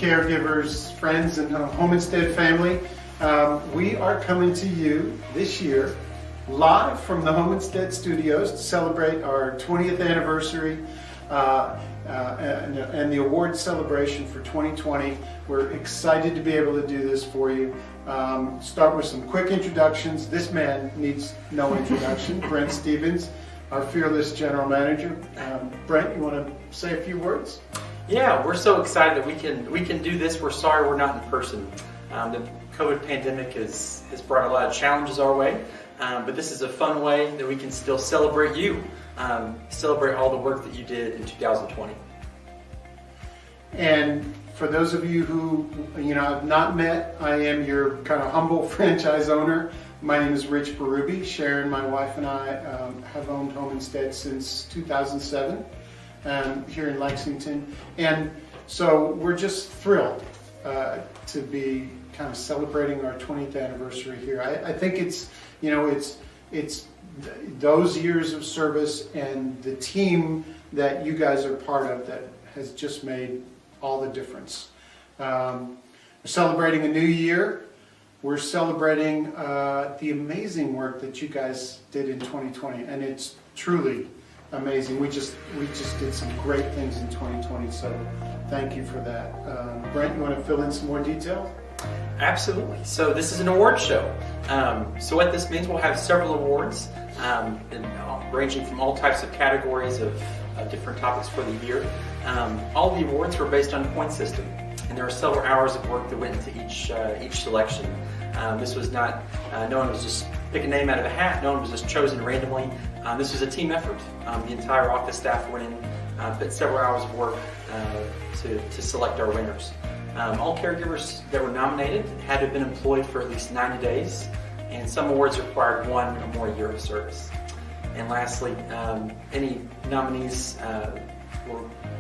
caregivers, friends, and Home Instead family. We are coming to you this year live from the Home Instead studios to celebrate our 20th anniversary and the award celebration for 2020. We're excited to be able to do this for you. Start with some quick introductions. This man needs no introduction. Brent Stevens, our fearless general manager. Brent, you want to say a few words? Yeah, we're so excited that we can do this. We're sorry we're not in person. The COVID pandemic has brought a lot of challenges our way, but this is a fun way that we can still celebrate you, celebrate all the work that you did in 2020. And for those of you who have not met, I am your kind of humble franchise owner. My name is Rich Berube. Sharon, my wife, and I have owned Home Instead since 2007 here in Lexington. And so we're just thrilled to be kind of celebrating our 20th anniversary here. I think it's those years of service and the team that you guys are part of that has just made all the difference. We're celebrating a new year. We're celebrating the amazing work that you guys did in 2020, and it's truly amazing. We just did some great things in 2020, so thank you for that. Brent, you want to fill in some more details? Absolutely. So this is an award show. So what this means, we'll have several awards ranging from all types of categories of different topics for the year. All the awards were based on a point system, and there are several hours of work that went into each selection. This was not, no one was just pick a name out of a hat, no one was just chosen randomly. This was a team effort. The entire office staff went in, put several hours of work to select our winners. All caregivers that were nominated had to have been employed for at least 90 days, and some awards required 1 or more year of service. And lastly, any nominees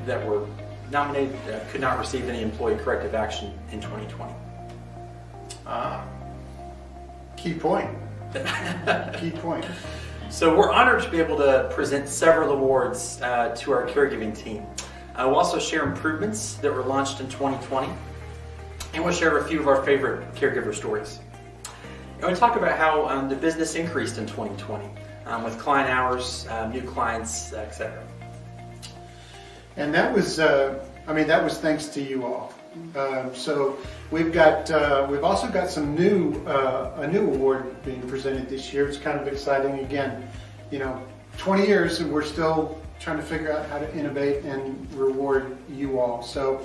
that were nominated could not receive any employee corrective action in 2020. Key point. Key point. So we're honored to be able to present several awards to our caregiving team. We'll also share improvements that were launched in 2020, and we'll share a few of our favorite caregiver stories. And we'll talk about how the business increased in 2020 with client hours, new clients, etc. And that was, that was thanks to you all. So we've also got some a new award being presented this year. It's kind of exciting. Again, 20 years and we're still trying to figure out how to innovate and reward you all. So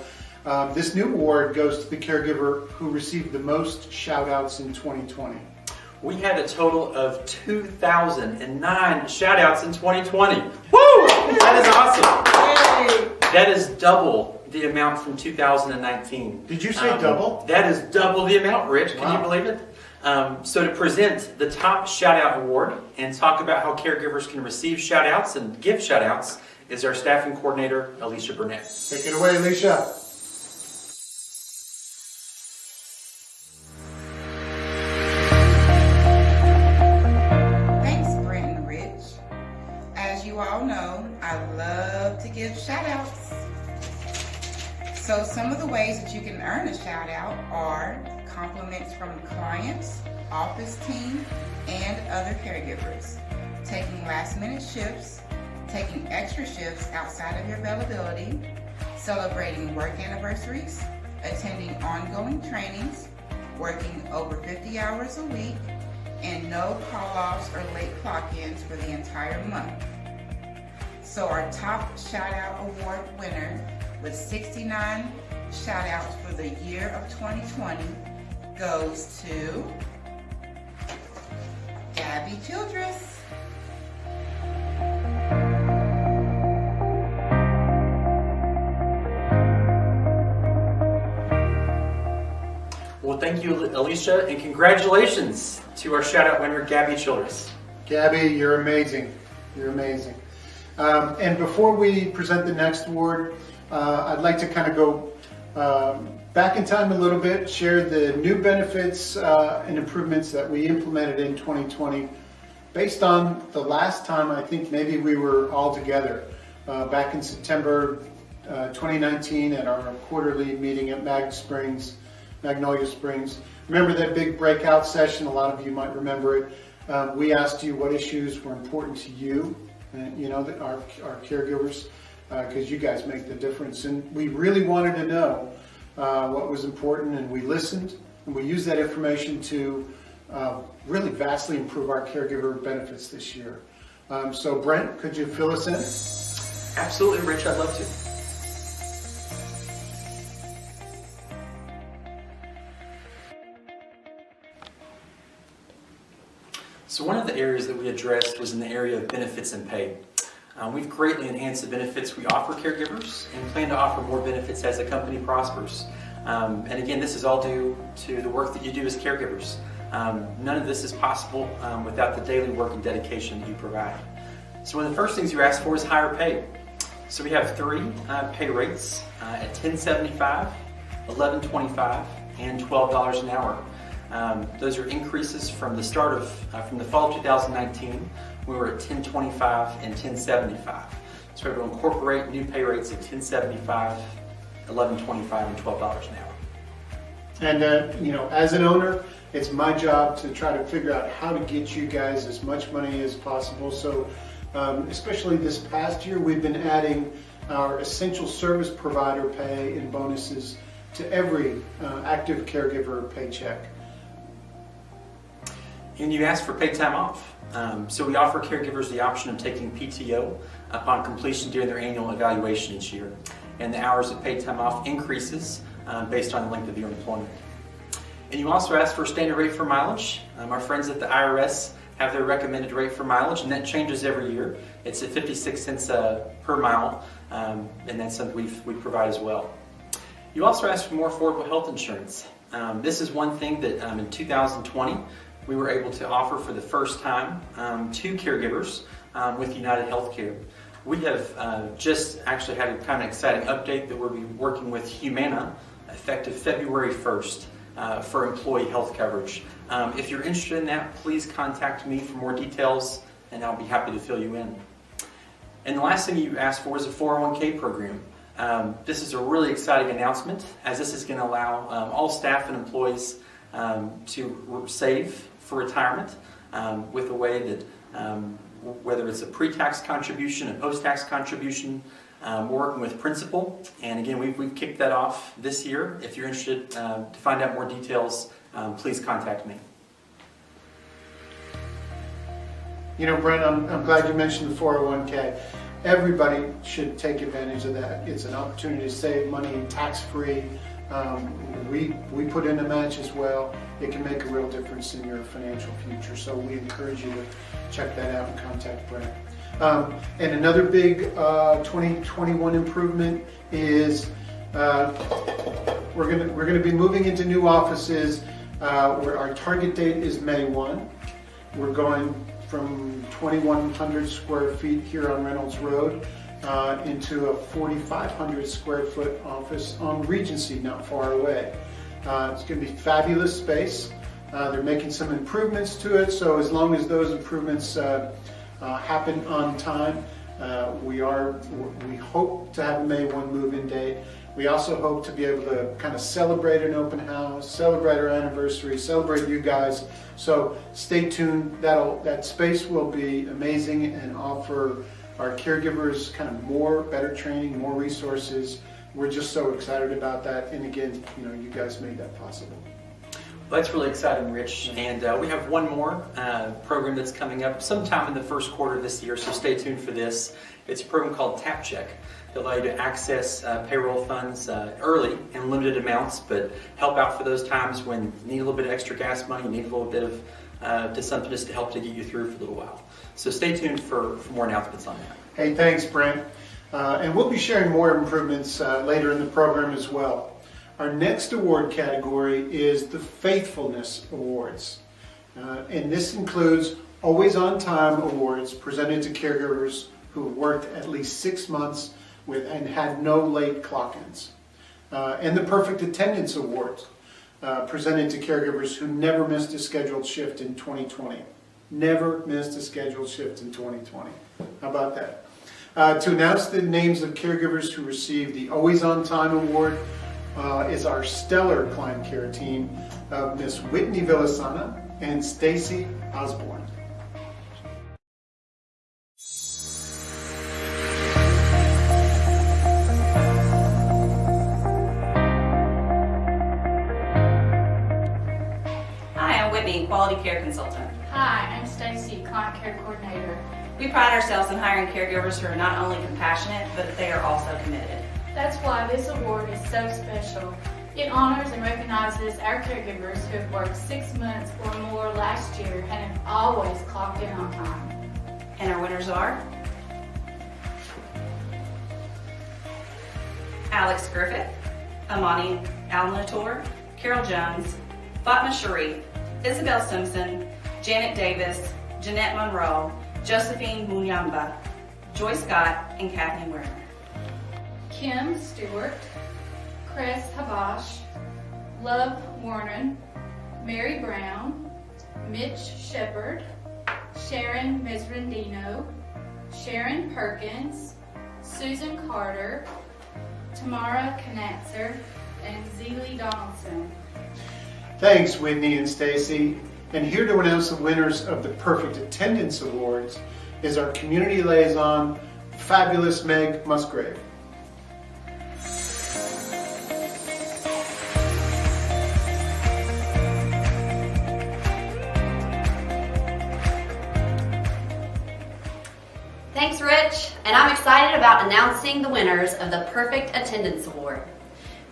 this new award goes to the caregiver who received the most shout outs in 2020. We had a total of 2,009 shout outs in 2020. Woo! That is awesome. Yay! That is double the amount from 2019. Did you say double? That is double the amount, Rich. Can Wow. you believe it? So to present the top shout out award and talk about how caregivers can receive shout outs and give shout outs is our staffing coordinator, Alicia Burnett. Take it away, Alicia. Thanks, Brent and Rich. As you all know, I love to give shout outs. So some of the ways that you can earn a shout out are compliments from clients, office team, and other caregivers, taking last minute shifts, taking extra shifts outside of your availability, celebrating work anniversaries, attending ongoing trainings, working over 50 hours a week, and no call-offs or late clock-ins for the entire month. So our top shout out award winner with 69 shout outs for the year of 2020 goes to Gabby Childress. Well, thank you, Alicia, and congratulations to our shout out winner, Gabby Childress. Gabby, you're amazing. You're amazing. And before we present the next award, I'd like to kind of go back in time a little bit, share the new benefits and improvements that we implemented in 2020 based on the last time I think maybe we were all together back in September 2019 at our quarterly meeting at Magnolia Springs. Remember that big breakout session? A lot of you might remember it. We asked you what issues were important to you, that our caregivers, because you guys make the difference. And we really wanted to know what was important, and we listened, and we used that information to really vastly improve our caregiver benefits this year. So Brent, could you fill us in? Absolutely, Rich, I'd love to. So one of the areas that we addressed was in the area of benefits and pay. We've greatly enhanced the benefits we offer caregivers and plan to offer more benefits as the company prospers. And again, this is all due to the work that you do as caregivers. None of this is possible without the daily work and dedication that you provide. So one of the first things you ask for is higher pay. So we have 3 pay rates at $10.75, $11.25, and $12 an hour. Those are increases from the start of, from the fall of 2019, we were at $10.25 and $10.75. So we're going to incorporate new pay rates at $10.75, $11.25, and $12 an hour. And as an owner, it's my job to try to figure out how to get you guys as much money as possible. So especially this past year, we've been adding our essential service provider pay and bonuses to every active caregiver paycheck. And you ask for paid time off. So we offer caregivers the option of taking PTO upon completion during their annual evaluation each year. And the hours of paid time off increases based on the length of your employment. And you also ask for a standard rate for mileage. Our friends at the IRS have their recommended rate for mileage, and that changes every year. It's at 56 cents per mile, and that's something we provide as well. You also ask for more affordable health insurance. This is one thing that in 2020 we were able to offer for the first time to caregivers with United Healthcare. We have just actually had a kind of exciting update that we'll be working with Humana effective February 1st for employee health coverage. If you're interested in that, please contact me for more details and I'll be happy to fill you in. And the last thing you asked for is a 401k program. This is a really exciting announcement, as this is going to allow all staff and employees to save for retirement with a way that whether it's a pre-tax contribution, a post-tax contribution, we're working with Principal, and again we've kicked that off this year. If you're interested to find out more details, please contact me. Brent, I'm glad you mentioned the 401k. Everybody should take advantage of that. It's an opportunity to save money tax-free. We put in a match as well. It can make a real difference in your financial future. So we encourage you to check that out and contact Brent. And another big 2021 improvement is we're gonna be moving into new offices. Where our target date is May 1. We're going from 2,100 square feet here on Reynolds Road into a 4,500 square foot office on Regency, not far away. It's going to be fabulous space. They're making some improvements to it, so as long as those improvements happen on time, we hope to have a May 1 move-in date. We also hope to be able to kind of celebrate an open house, celebrate our anniversary, celebrate you guys. So stay tuned. That space will be amazing and offer our caregivers kind of better training, more resources. We're just so excited about that. And again, you guys made that possible. Well, that's really exciting, Rich. And we have one more program that's coming up sometime in the first quarter of this year, so stay tuned for this. It's a program called Tap Check. It'll allow you to access payroll funds early in limited amounts, but help out for those times when you need a little bit of extra gas money, you need a little bit of something just to help to get you through for a little while. So stay tuned for more announcements on that. Hey, thanks, Brent. And we'll be sharing more improvements later in the program as well. Our next award category is the Faithfulness Awards. And this includes Always On Time Awards presented to caregivers who have worked at least 6 months and had no late clock-ins. And the Perfect Attendance Awards presented to caregivers who never missed a scheduled shift in 2020. Never missed a scheduled shift in 2020. How about that? To announce the names of caregivers who received the Always On Time Award is our stellar client care team of Miss Whitney Villasana and Stacy Osborne. Hi, I'm Whitney, Quality Care Consultant. Hi, I'm Stacy, Client Care Coordinator. We pride ourselves in hiring caregivers who are not only compassionate, but they are also committed. That's why this award is so special. It honors and recognizes our caregivers who have worked 6 months or more last year and have always clocked in on time. And our winners are Alex Griffith, Amani Al-Nator, Carol Jones, Fatma Sharif, Isabel Simpson, Janet Davis, Jeanette Monroe, Josephine Munyamba, Joy Scott, and Kathleen Werner. Kim Stewart, Chris Habash, Love Warren, Mary Brown, Mitch Shepard, Sharon Mesrandino, Sharon Perkins, Susan Carter, Tamara Knatzer, and Zelie Donaldson. Thanks, Whitney and Stacy. And here to announce the winners of the Perfect Attendance Awards is our community liaison, fabulous Meg Musgrave. Thanks, Rich, and I'm excited about announcing the winners of the Perfect Attendance Award.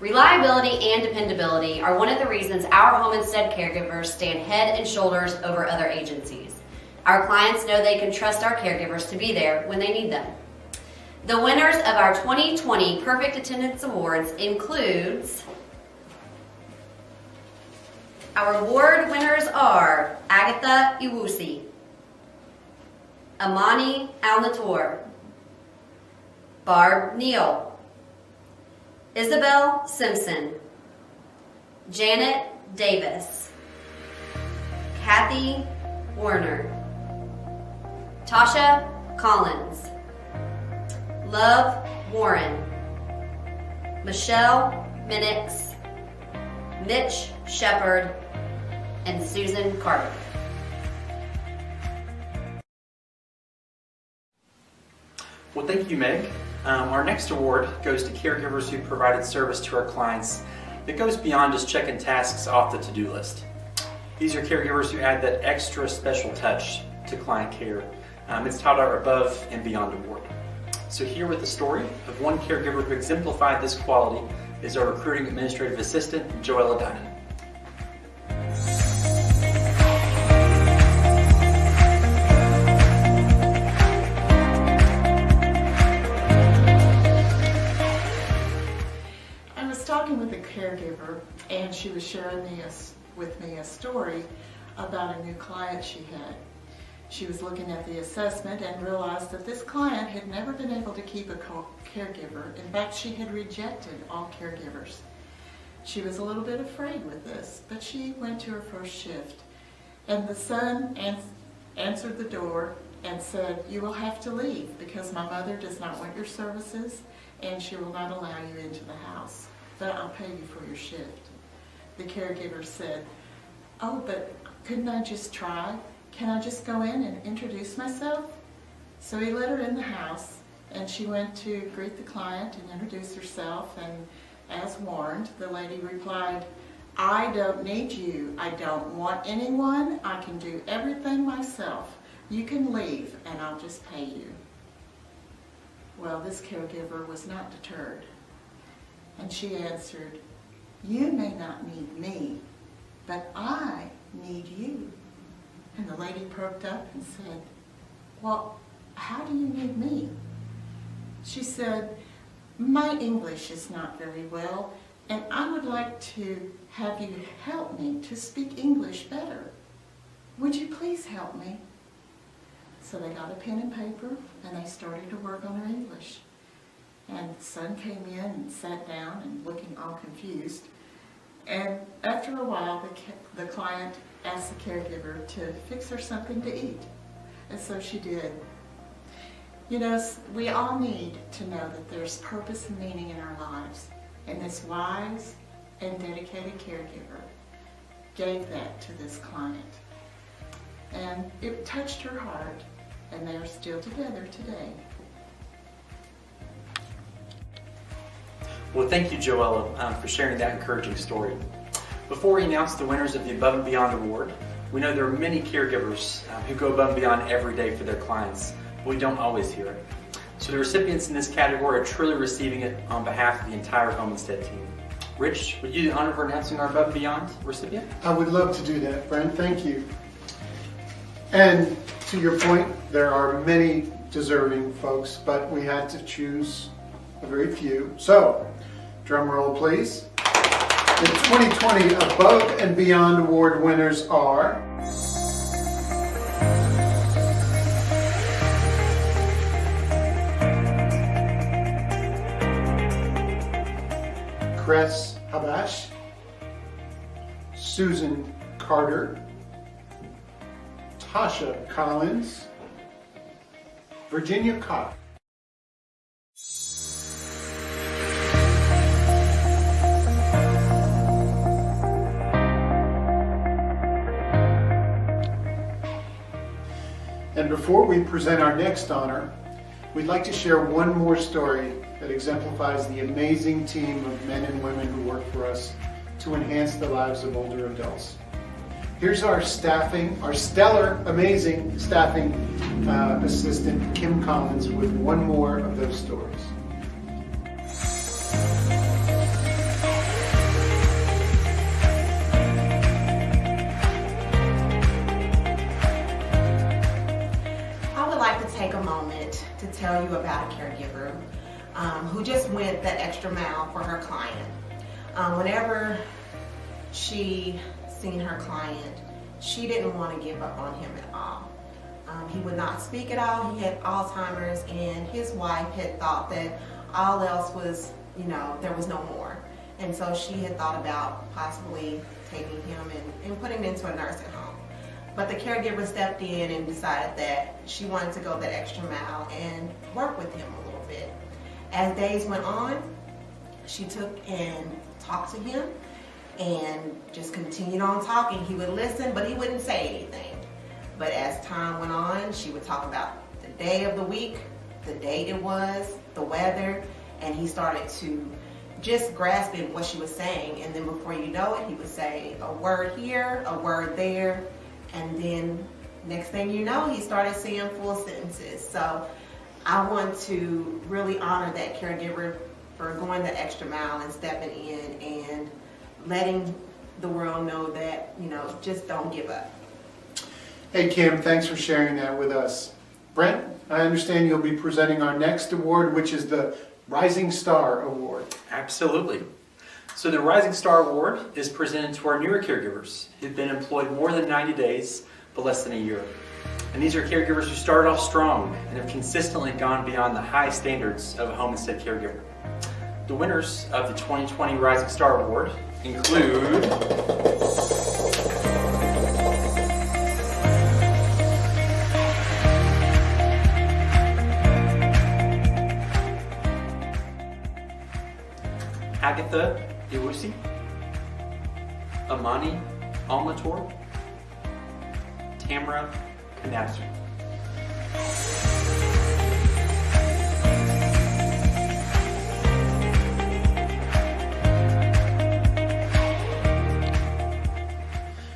Reliability and dependability are one of the reasons our home instead caregivers stand head and shoulders over other agencies. Our clients know they can trust our caregivers to be there when they need them. The winners of our 2020 Perfect Attendance Awards includes our award winners are Agatha Iwusi, Amani Al-Nator, Barb Neal, Isabel Simpson, Janet Davis, Kathy Werner, Tasha Collins, Love Warren, Michelle Minix, Mitch Shepard, and Susan Carter. Well, thank you, Meg. Our next award goes to caregivers who provided service to our clients that goes beyond just checking tasks off the to-do list. These are caregivers who add that extra special touch to client care. It's titled our Above and Beyond Award. So here with the story of one caregiver who exemplified this quality is our recruiting administrative assistant, Joella Dinan. With a caregiver, and she was sharing with me a story about a new client she had. She was looking at the assessment and realized that this client had never been able to keep a caregiver. In fact, she had rejected all caregivers. She was a little bit afraid with this, but she went to her first shift, and the son answered the door and said, "You will have to leave because my mother does not want your services and she will not allow you into the house. But I'll pay you for your shift." The caregiver said, "Oh, but couldn't I just try? Can I just go in and introduce myself?" So he let her in the house, and she went to greet the client and introduce herself, and as warned, the lady replied, "I don't need you. I don't want anyone. I can do everything myself. You can leave, and I'll just pay you." Well, this caregiver was not deterred. And she answered, "You may not need me, but I need you." And the lady perked up and said, "Well, how do you need me?" She said, "My English is not very well, and I would like to have you help me to speak English better. Would you please help me?" So they got a pen and paper, and they started to work on her English. And the son came in and sat down and looking all confused. And after a while, the client asked the caregiver to fix her something to eat. And so she did. You know, we all need to know that there's purpose and meaning in our lives. And this wise and dedicated caregiver gave that to this client. And it touched her heart, and they're still together today. Well, thank you, Joella, for sharing that encouraging story. Before we announce the winners of the Above and Beyond Award, we know there are many caregivers who go above and beyond every day for their clients, but we don't always hear it. So the recipients in this category are truly receiving it on behalf of the entire Home Instead team. Rich, would you do the honor for announcing our Above and Beyond recipient? I would love to do that, Brent. Thank you. And to your point, there are many deserving folks, but we had to choose a very few. So, drum roll, please. The 2020 Above and Beyond Award winners are Cress Habash, Susan Carter, Tasha Collins, Virginia Cox. And before we present our next honor, we'd like to share one more story that exemplifies the amazing team of men and women who work for us to enhance the lives of older adults. Here's our stellar, amazing staffing assistant, Kim Collins, with one more of those stories. I would like to take a moment to tell you about a caregiver who just went that extra mile for her client. Whenever she seen her client, she didn't want to give up on him at all. He would not speak at all. He had Alzheimer's, and his wife had thought that all else was, there was no more. And so she had thought about possibly taking him and putting him into a nursing home. But the caregiver stepped in and decided that she wanted to go that extra mile and work with him a little bit. As days went on, she took and talked to him and just continued on talking. He would listen, but he wouldn't say anything. But as time went on, she would talk about the day of the week, the date it was, the weather, and he started to just grasping what she was saying. And then before you know it, he would say a word here, a word there, and then next thing you know, he started saying full sentences. So I want to really honor that caregiver for going the extra mile and stepping in and letting the world know that, just don't give up. Hey Kim, thanks for sharing that with us. Brent, I understand you'll be presenting our next award, which is the Rising Star Award. Absolutely. So the Rising Star Award is presented to our newer caregivers who've been employed more than 90 days, but less than a year. And these are caregivers who started off strong and have consistently gone beyond the high standards of a Home Instead caregiver. The winners of the 2020 Rising Star Award include Agatha Iwusi, Amani Almator, Tamara Kanatsu.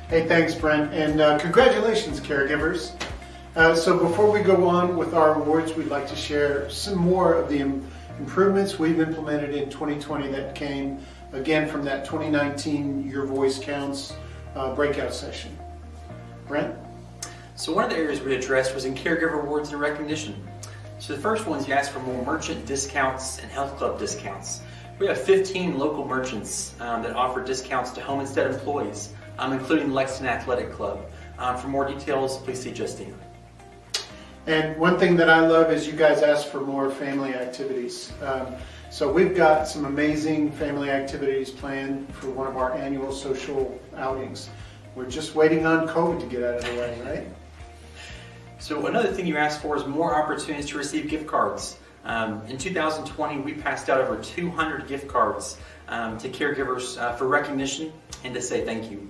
Hey, thanks Brent, and congratulations caregivers. So before we go on with our awards, we'd like to share some more of the improvements we've implemented in 2020 that came again from that 2019 Your Voice Counts breakout session. Brent? So one of the areas we addressed was in caregiver awards and recognition. So the first one is you asked for more merchant discounts and health club discounts. We have 15 local merchants that offer discounts to Home Instead employees, including Lexington Athletic Club. For more details, please see Justina. And one thing that I love is you guys ask for more family activities. So we've got some amazing family activities planned for one of our annual social outings. We're just waiting on COVID to get out of the way, right? So another thing you asked for is more opportunities to receive gift cards. In 2020, we passed out over 200 gift cards to caregivers for recognition and to say thank you.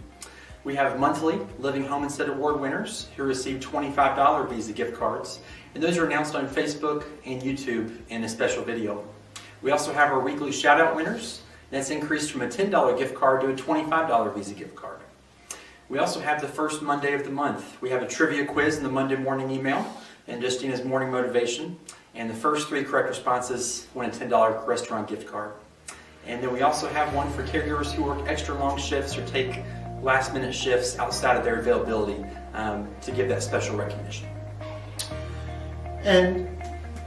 We have monthly Living Homestead Award winners who receive $25 Visa gift cards, and those are announced on Facebook and YouTube in a special video. We also have our weekly shout-out winners. That's increased from a $10 gift card to a $25 Visa gift card. We also have the first Monday of the month. We have a trivia quiz in the Monday morning email and Justina's morning motivation. And the first 3 correct responses win a $10 restaurant gift card. And then we also have one for caregivers who work extra long shifts or take last minute shifts outside of their availability to give that special recognition. And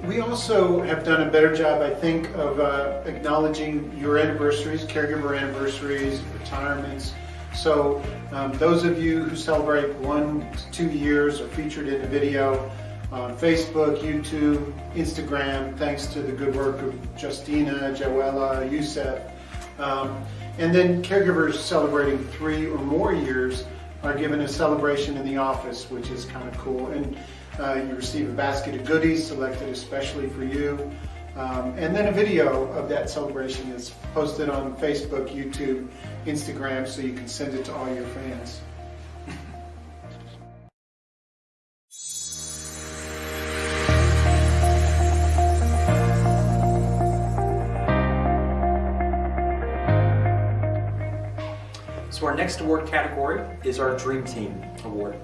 we also have done a better job, I think, of acknowledging your anniversaries, caregiver anniversaries, retirements. So those of you who celebrate 1 to 2 years are featured in a video on Facebook, YouTube, Instagram, thanks to the good work of Justina, Joella, Youssef. And then caregivers celebrating 3 or more years are given a celebration in the office, which is kind of cool. And you receive a basket of goodies selected especially for you. And then a video of that celebration is posted on Facebook, YouTube, Instagram, so you can send it to all your fans. So our next award category is our Dream Team Award.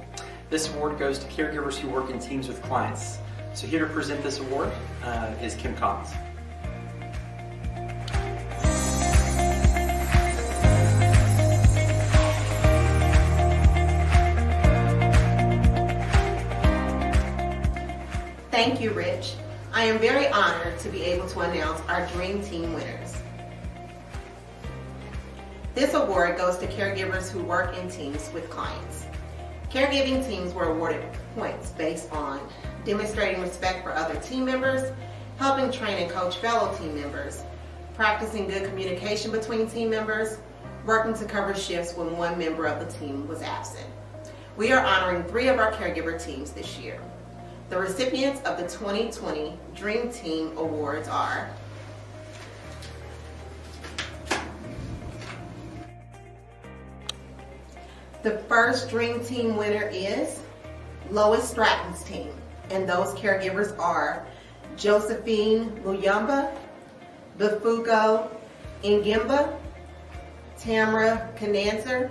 This award goes to caregivers who work in teams with clients. So here to present this award is Kim Collins. Thank you, Rich. I am very honored to be able to announce our Dream Team winners. This award goes to caregivers who work in teams with clients. Caregiving teams were awarded points based on demonstrating respect for other team members, helping train and coach fellow team members, practicing good communication between team members, working to cover shifts when one member of the team was absent. We are honoring 3 of our caregiver teams this year. The recipients of the 2020 Dream Team Awards are the first Dream Team winner is Lois Stratton's team, and those caregivers are Josephine Muyamba, Bifugo Ngimba, Tamara Cananzer,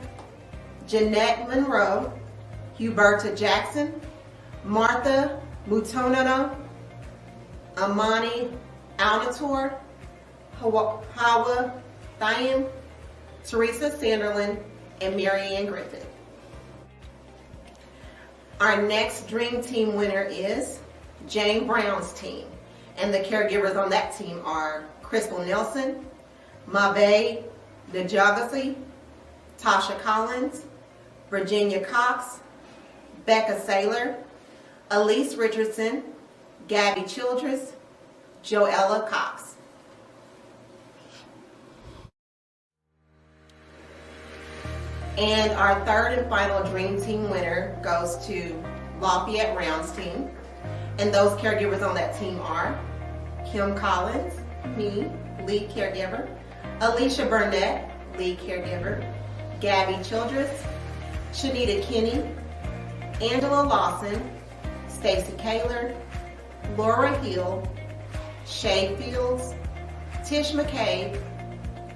Jeanette Monroe, Huberta Jackson, Martha Mutonono, Amani Alnator, Hawa Thiam, Teresa Sanderlin, and Marianne Griffith. Our next Dream Team winner is Jane Brown's team, and the caregivers on that team are Crystal Nelson, Mabe Dejagasi, Tasha Collins, Virginia Cox, Becca Saylor, Elise Richardson, Gabby Childress, Joella Cox. And our third and final Dream Team winner goes to Lafayette Round's team. And those caregivers on that team are Kim Collins, me, lead caregiver, Alicia Burnett, lead caregiver, Gabby Childress, Shanita Kinney, Angela Lawson, Stacy Kaler, Laura Hill, Shay Fields, Tish McCabe,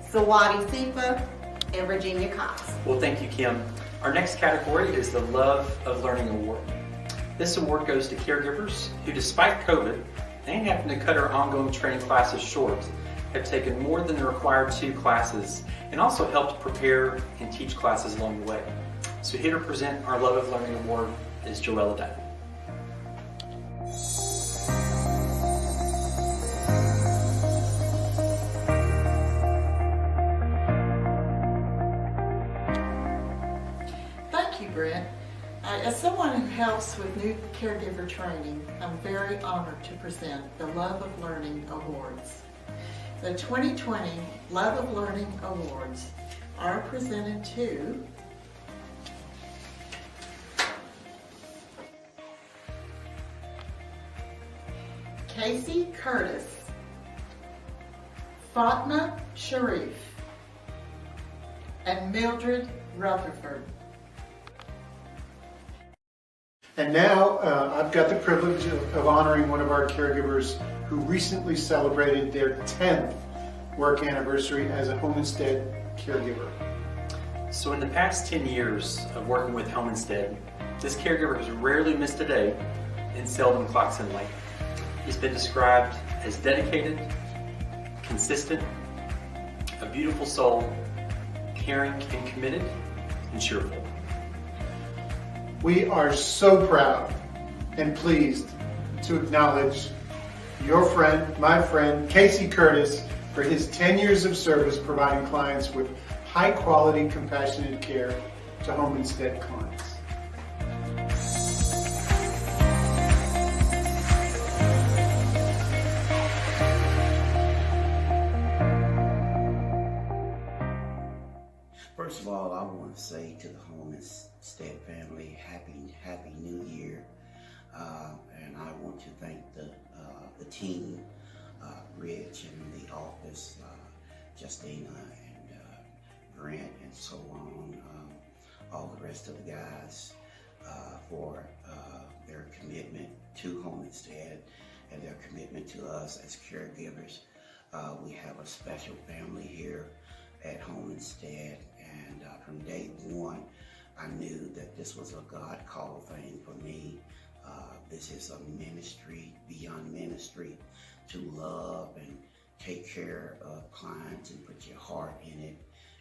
Sawadi Sifa, and Virginia Cox. Well, thank you, Kim. Our next category is the Love of Learning Award. This award goes to caregivers who, despite COVID and having to cut our ongoing training classes short, have taken more than the required 2 classes and also helped prepare and teach classes along the way. So here to present our Love of Learning Award is Joella Dunn. Thank you, Brent. As someone who helps with new caregiver training, I'm very honored to present the Love of Learning Awards. The 2020 Love of Learning Awards are presented to Casey Curtis, Fatma Sharif, and Mildred Rutherford. And now I've got the privilege of honoring one of our caregivers who recently celebrated their 10th work anniversary as a Home Instead caregiver. So in the past 10 years of working with Home Instead, this caregiver has rarely missed a day and seldom clocks in late. He's been described as dedicated, consistent, a beautiful soul, caring and committed, and cheerful. We are so proud and pleased to acknowledge your friend, my friend, Casey Curtis, for his 10 years of service providing clients with high quality, compassionate care to Home Instead clients. First of all, I want to say to the Home Instead family, happy New Year, and I want to thank the team, Rich and the office, Justina and Grant and so on, all the rest of the guys for their commitment to Home Instead and their commitment to us as caregivers. We have a special family here at Home Instead, and from day one, I knew that this was a God-called thing for me. This is a ministry beyond ministry, to love and take care of clients and put your heart in it,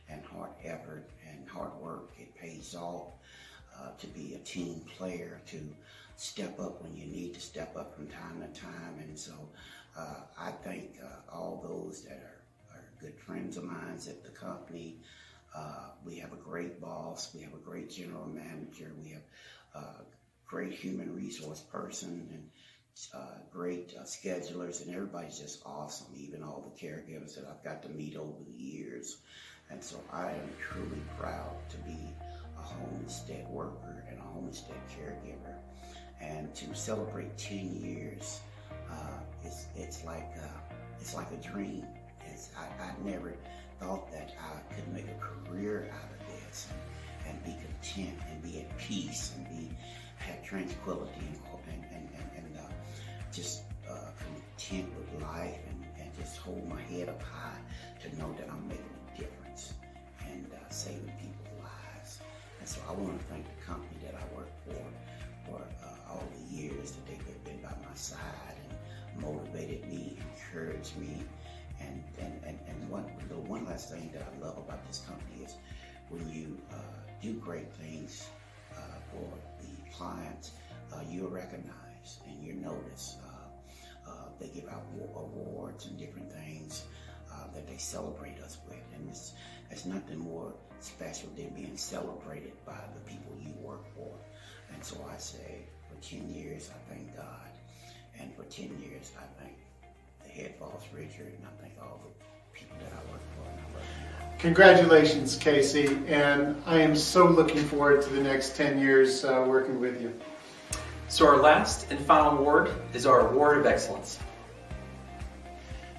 and hard effort and hard work. It pays off to be a team player, to step up when you need to step up from time to time. And so I thank all those that are good friends of mine at the company. We have a great boss, we have a great general manager, we have a great human resource person, and great schedulers, and everybody's just awesome, even all the caregivers that I've got to meet over the years. And so I am truly proud to be a Home Instead worker and a Home Instead caregiver. And to celebrate 10 years, it's like a dream. I never thought that I could make a career out of this and be content and be at peace and have tranquility and just content with life and just hold my head up high to know that I'm making a difference and saving people's lives. And so I want to thank the company that I work for all the years that they've been by my side and motivated me, encouraged me. And one last thing that I love about this company is when you do great things for the clients, you're recognized and you're noticed. They give out awards and different things that they celebrate us with, and it's nothing more special than being celebrated by the people you work for. And so I say, for 10 years, I thank God, and for 10 years, I thank the head boss, Richard, and I thank all the people that I work for, and I love you. Congratulations, Casey, and I am so looking forward to the next 10 years working with you. So our last and final award is our Award of Excellence.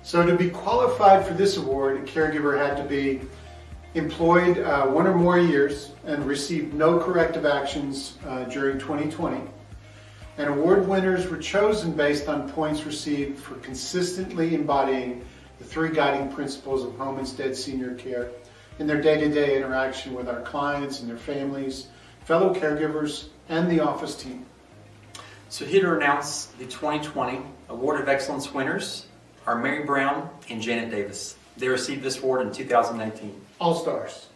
So to be qualified for this award, a caregiver had to be employed 1 or more years and received no corrective actions during 2020. And award winners were chosen based on points received for consistently embodying the 3 guiding principles of Home Instead Senior Care in their day-to-day interaction with our clients and their families, fellow caregivers, and the office team. So here to announce the 2020 Award of Excellence winners are Mary Brown and Janet Davis. They received this award in 2019. All stars.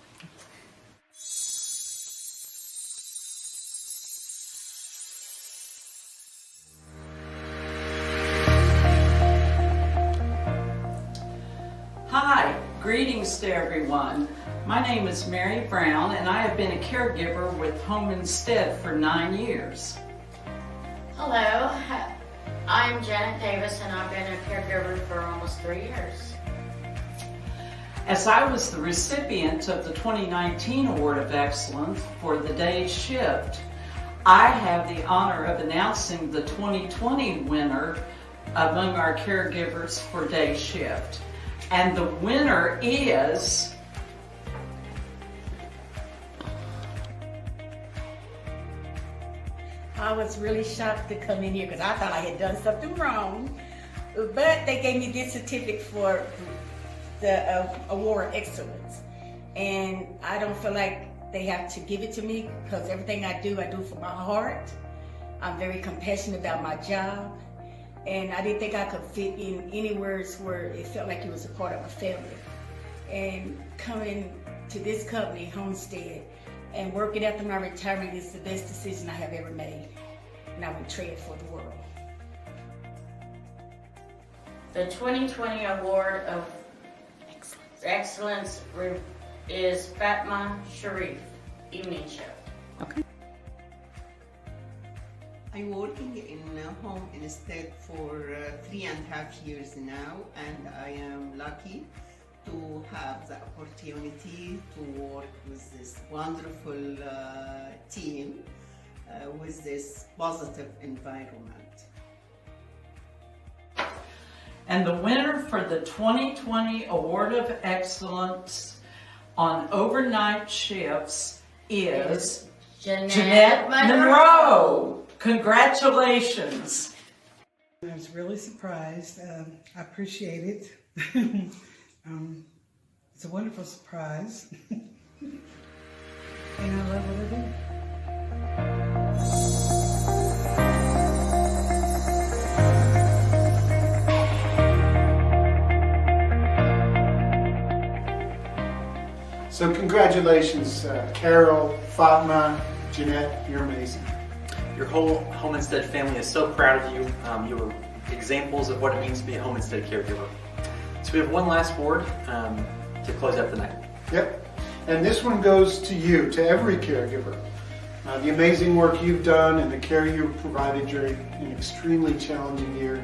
Hi, greetings to everyone. My name is Mary Brown, and I have been a caregiver with Home Instead for 9 years. Hello, I'm Janet Davis, and I've been a caregiver for almost 3 years. As I was the recipient of the 2019 Award of Excellence for the day's shift, I have the honor of announcing the 2020 winner, among our caregivers for day shift. And the winner is I was really shocked to come in here because I thought I had done something wrong. But they gave me this certificate for the Award of Excellence. And I don't feel like they have to give it to me because everything I do from my heart. I'm very compassionate about my job. And I didn't think I could fit in anywhere where it felt like it was a part of my family. And coming to this company, Homestead, and working after my retirement is the best decision I have ever made. And I would trade it for the world. The 2020 Award of Excellence is Fatma Sharif, Evening Show. I'm working in home instead for 3.5 years now, and I am lucky to have the opportunity to work with this wonderful team with this positive environment. And the winner for the 2020 Award of Excellence on overnight shifts is Jeanette Monroe. Congratulations. I was really surprised. I appreciate it. It's a wonderful surprise. And I love what I do. So congratulations, Carol, Fatma, Jeanette, you're amazing. Your whole Home Instead family is so proud of you. You were examples of what it means to be a Home Instead caregiver. So we have one last word to close out the night. Yep. And this one goes to you, to every caregiver. The amazing work you've done and the care you've provided during an extremely challenging year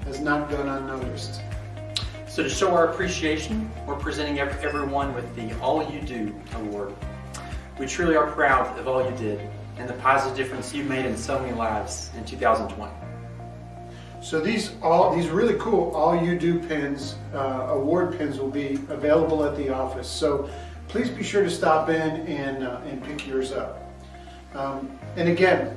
has not gone unnoticed. So to show our appreciation, we're presenting everyone with the All You Do Award. We truly are proud of all you did and the positive difference you've made in so many lives in 2020. So these really cool All You Do pins, award pins, will be available at the office. So please be sure to stop in and pick yours up. And again,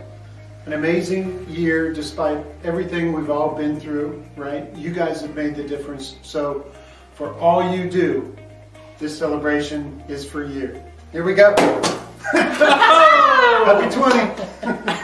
an amazing year despite everything we've all been through, right? You guys have made the difference. So for all you do, this celebration is for you. Here we go. Happy 20.